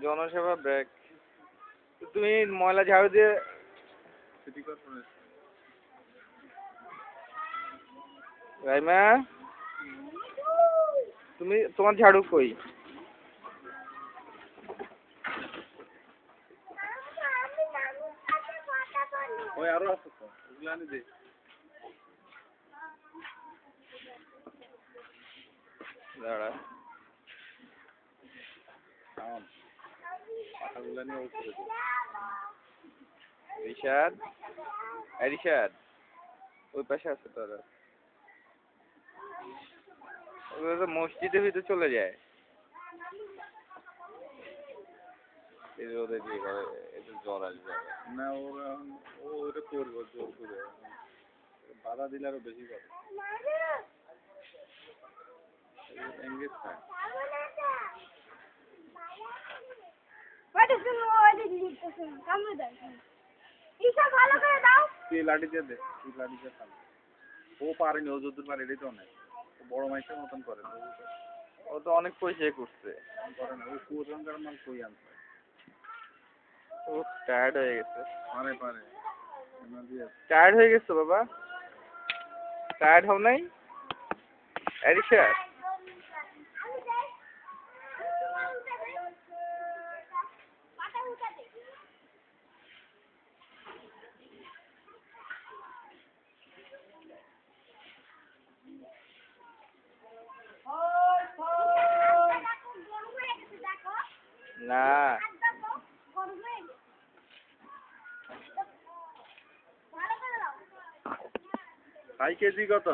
জনসেবা break. তুমি ময়লা ঝাড়ু দিয়ে সিটি কর্পোরেশন। রাইমা, তুমি তোমার ঝাড়ু কই? ওই আরো আছে তো, ওগুলো আনি দে। দাঁড়া, পাখাগুলো নিয়ে উপরে দে। রিশাদ, রিশাদ, ওই পাশে আছে তোর। ওগুলো তো মসজিদের ভিতরে চলে যায়। ওদের দিয়ে করে, একটু জ্বর আসবে না। ওরা ওটা করবো জোর করে, বাধা দিলে আরো বেশি করে। এঙ্গেজ থাকে। তুই লাঠি দিয়ে দে, তুই লাঠি দিয়ে থাম। ও পারেনি, ও যদ্দূর পারে এটাই তো অনেক। বড় মাইসের মতন করে। ও তো অনেক পয়সা করছে। করে না, ও কুয়াশঙ্কার মাল কই আনছে। ও টায়ার্ড হয়ে গেছে। পারে পারে, টায়ার্ড হয়ে গেছে বাবা। টায়ার্ড হও নাই এরিশা? না ভাই কেজি কত?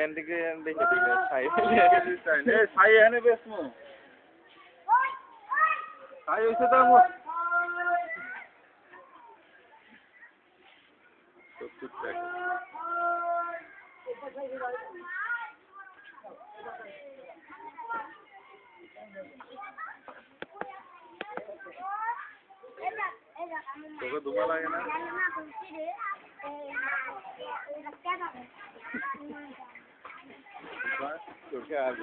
এদিকে দেখে দিলে ছাই এনে বেসমু ছাই হইছে তো আমার 70 টাকা। তোকে ধোঁয়া লাগে না? তোকে আর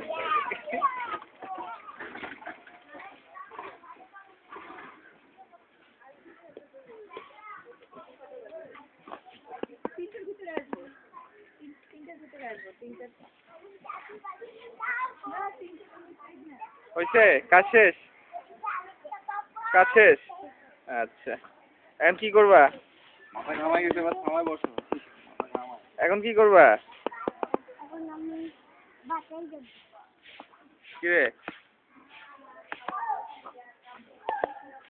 হইছে? কাজ শেষ? কাজ শেষ? আচ্ছা, এখন কি করবা? মাথা ঘামাই গেছে, এবার থামায় বসো। এখন কি করবা? কিরে